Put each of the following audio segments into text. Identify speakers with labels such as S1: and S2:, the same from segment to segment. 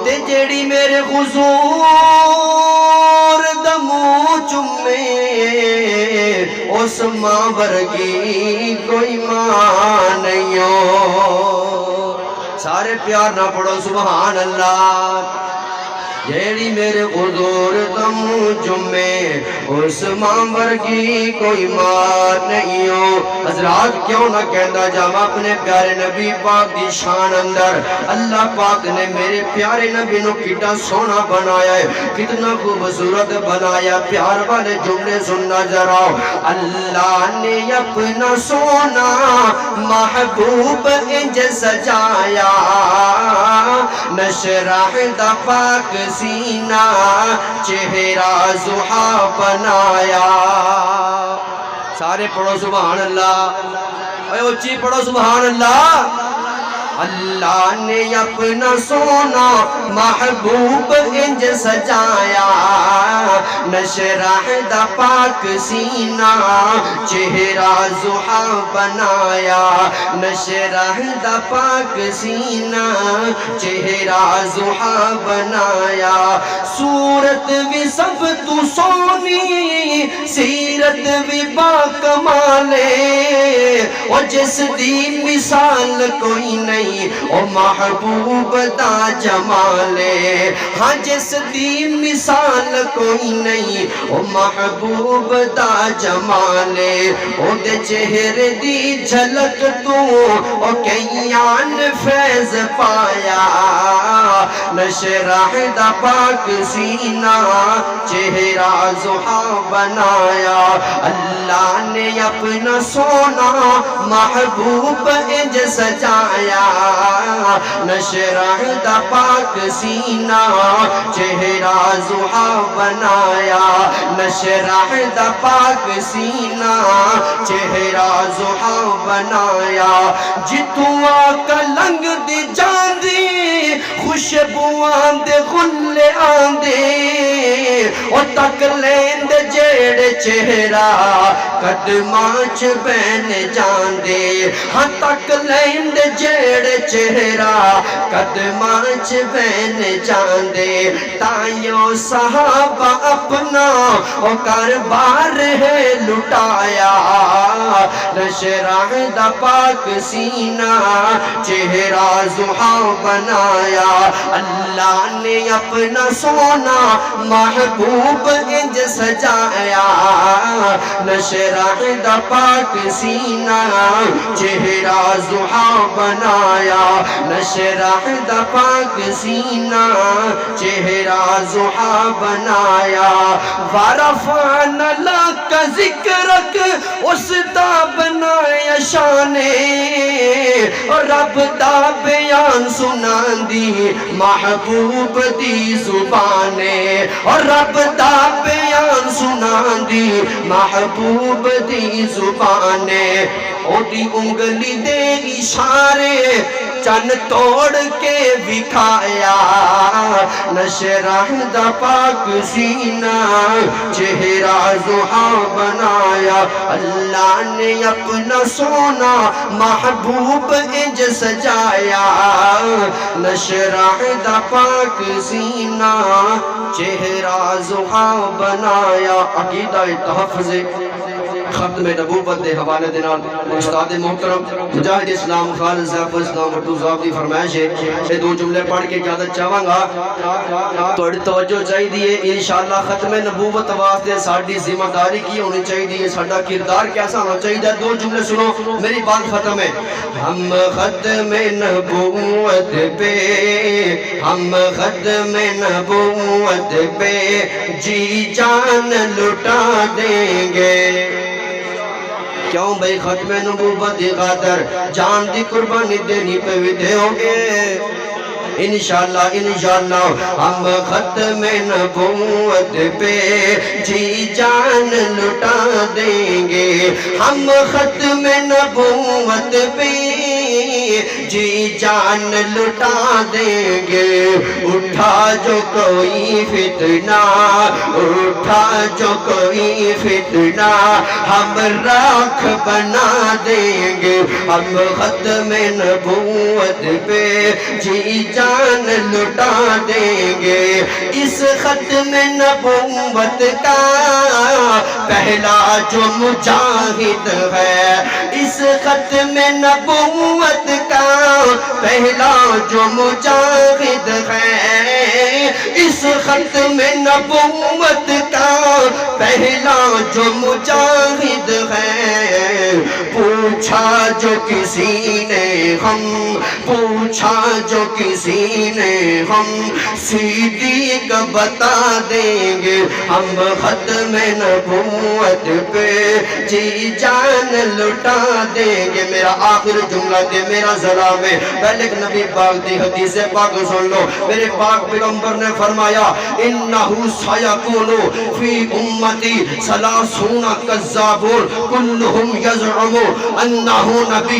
S1: تے جیڑی میرے حضور دمو چمے اس ماں ورگی کوئی ماں نہیں ہو سارے پیار نہ پڑھو سبحان اللہ جیڑی میرے حضور دم جمعے اس ماں ورگی کوئی ماں نہیں ہو حضرات کیوں نہ کہندا جاواں اپنے پیارے نبی پاک دی شان اندر اللہ پاک نے میرے پیارے نبی نو کتنا سونا بنایا ہے کتنا خوبصورت بنایا پیار والے جملے سننا ذرا اللہ نے اپنا سونا محبوب انج سجایا نشرح دا پاک سینہ چہرہ زحا بنایا سارے پڑھو سبحان اللہ اے اچھی پڑھو سبحان اللہ اللہ نے اپنا سونا محبوب انج سجایا نشرح دا پاک سینہ چہرہ زحا بنایا نشرح دا پاک سینہ چہرہ زحا بنایا صورت بھی سب تو سونی سیرت بھی باکمالے اور جس دی مثال کوئی نہیں او محبوب دا جمالے ہاں جس دی مثال کوئی نہیں او محبوب دا جمالے او دے چہرے دی جھلک تو او کیان فیض پایا نشرح دا پاک سینہ چہرہ زحا بنایا اللہ نے اپنا سونا محبوب انج سجایا نشرح دا پاک سینہ چہرہ زحا بنایا نشرح دا پاک سینہ چہرہ زحا بنایا جتوں آقا لنگ دی جاندی خوشبوان دے غلے آندے او تک لیند جیڑے چہرہ قدمانچ بین جاندے ہاں تک لیند جیڑے چہرہ قدمانچ بین جاندے تائیوں صحابہ اپنا او کاربار ہے لٹایا نشرح دا پاک سینہ چہرہ زحا بنایا اللہ نے اپنا سونا محبوب انج سجایا نشرح دا پاک سینہ چہرہ زحا بنایا نشرح دا پاک سینہ چہرہ زحا بنایا ورفعنا لک ذکرک اس دا بنایا شانے رب دا بیان سنان دی محبوب دی زبانے اور رب دا بیان سنان دی محبوب دی زبانے او دی انگلی دے اشارے چن توڑ کے بکھایا نشرح دا پاک سینہ چہرہ زحا بنایا اللہ نے اپنا سونا محبوب انج سجایا نشرح دا پاک سینہ چہرہ زحا بنایا عقیدہ تحفظ ختم نبوت دے حوالے دینال استاد محترم مجاہد اسلام خالد زیف اسلام وٹو صاحب دی فرمائش ہے یہ دو جملے پڑھ کے قیادت چاہواں گا توڑی توجہ چاہی دیئے انشاءاللہ ختم نبوت واسطے ساڑی ذمہ داری کی ہونی چاہی دیئے ساڑا کردار کیسا ہونا چاہی دیئے دو جملے سنو میری بات ختم ہے ہم ختم نبوت پہ ہم ختم نبوت پہ جی جان لٹا دیں گے کیوں بھئی ختم نبوت دی خاطر جان دی قربانی دینی پہ بھی دے ہوگے انشاءاللہ ہم ختم نبوت پہ جی جان لٹا دیں گے ہم ختم نبوت پہ جی جان لٹا دیں گے اٹھا جو کوئی فتنہ، اٹھا جو کوئی فتنہ، ہم راکھ بنا دیں گے، ہم ختم نبوت پہ جی جان لٹا دیں گے۔ اس ختم نبوت کا پہلا جو مجاہد ہے، اس ختم نبوت کا پہلا جو مجاہد ہے، اس ختم نبوت کا پہلا جو مجاہد ہے۔ پوچھا جو کسی نے ہم، پوچھا جو کسی نے ہم، صدیق بتا دیں گے، ہم ختم نبوت پہ جی جان لٹا دیں گے۔ میرا آخر جملہ دے میرا ذرا میں پہلے ایک نبی پاک دی حدیث پاک سن لو۔ میرے پاک پیغمبر نے فرمایا انہو سیکون فی امتی ثلاثون کذابون کلہم یزعم انہو نبی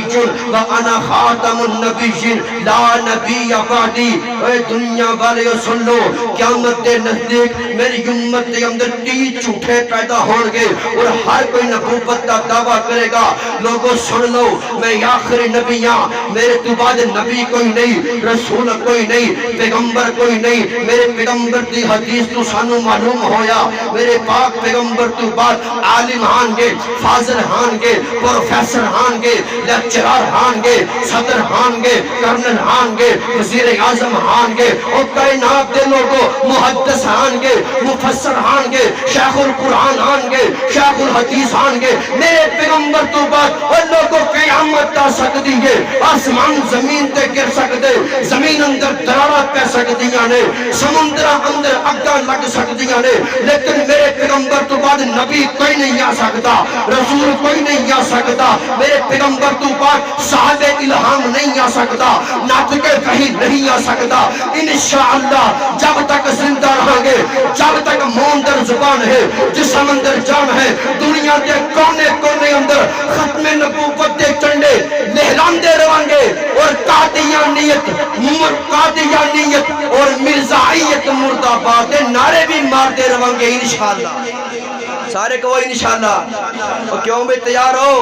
S1: وانا خاتم النبیین لا نبی بعدی۔ اے دنیا والے سن لو، قیامت کے نزدیک میری امت کے اندر 30 جھوٹے پیدا ہوں گے اور ہر کوئی نبوت کا دعویٰ کرے گا۔ لوگوں سن لو، میں آخری نبی ہاں، میرے تو بعد نبی کوئی نہیں، رسول کوئی نہیں، پیغمبر کوئی نہیں۔ میرے پیغمبر دی حدیث تو سانو معلوم ہویا، میرے پاک پیغمبر تو بعد عالم ہان گے، فاضل ہان گے، پروفیسر ہان گے، لیکچرار ہان گے، صدر ہان گے، کرنل ہان گے، وزیر اعظم ہان گے، اور کائنات دے لوگوں محدث ہان گے، مفسر ہان گے، شیخ القرآن ہان گے، شیخ الحدیث ہان گے۔ میرے پیغمبر تو بعد اور لوگوں قیامت آ سکتی ہے، آسمان زمین تے گر سکتے، زمین اندر درارات پہ سکتیاں نے، سمندر اندر اگاں لگ سکتیاں نے، لیکن میرے پیغمبر تو بعد نبی کوئی نہیں آ سکتا، رسول کوئی نہیں آ سکتا، میرے پیغمبر تو بعد صاحب الہام نہیں آ سکتا، ناطق وحی نہیں آ سکتا۔ انشاءاللہ جب تک زندہ رہیں گے، جب تک مون در زبان ہے، جسم اندر جان ہے، دنیا کے کونے کونے اندر ختم نبوت دے چنڈے لہراندے رہیں گے، اور قادیانیت اور مرزائیت مرد آباد نعرے بھی مارتے رہیں گے انشاءاللہ۔ سارے کو انشاءاللہ۔ اور کیوں بھی تیار ہو،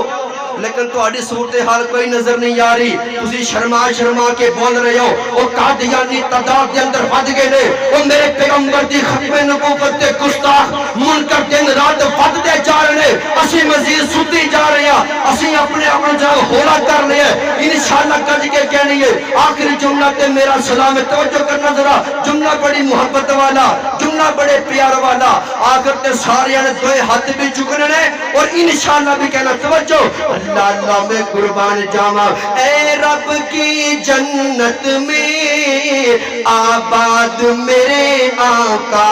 S1: لیکن تو آڑی صورتحال کوئی نظر نہیں آ رہی، تسی شرما شرما کے بول رہے ہو۔ اور قادیانی تعداد دے اندر ود گئے نے، اور میرے پیغمبر دی ختم نبوت دے گستاخ منکر دن رات ود دے جا رہے ہیں، اسی مزید سدی جا رہے ہیں، اسی اپنے اپنے جگہ ہولا کر رہے ہیں۔ انشاءاللہ کج کے کہنی ہے آخری جملہ تے میرا سلام ہے، توجہ کرنا ذرا، جملہ بڑی محبت والا، جملہ بڑے پیار والا، آخر تے سارے نے دوئے ہاتھ بھی چکنے نے، اور انشاءاللہ بھی کہنا توجہ۔ اللہ اللہ میں قربان جاواں، اے رب کی جنت میں آباد میرے آقا،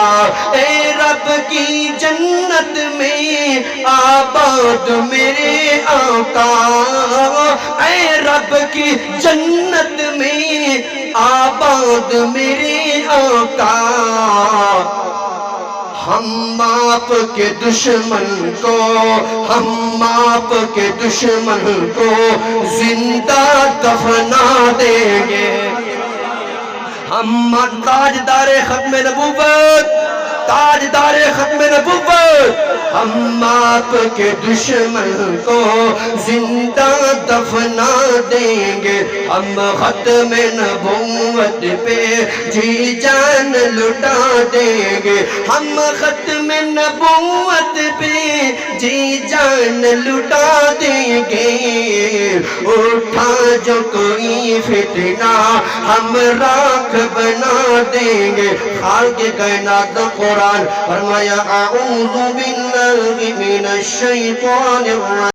S1: اے رب کی جنت میں آباد میرے آقا، اے رب کی جنت میں آباد میرے آقا۔ ہم آپ کے دشمن کو، ہم آپ کے دشمن کو زندہ دفنا دیں گے۔ ہم تاجدار ختم نبوت، تاجدار ختم نبوت، ہم آپ کے دشمن کو زندہ دفنا دیں گے، ہم ختم نبوت پہ جی جان لٹا دیں گے، ہم ختم نبوت پہ جی جان لٹا دیں گے۔ اٹھا جو کوئی فتنہ ہم راکھ بنا دیں گے۔ خالق کائنات قرآن فرمایا اعوذ باللہ من الشیطان الرجیم۔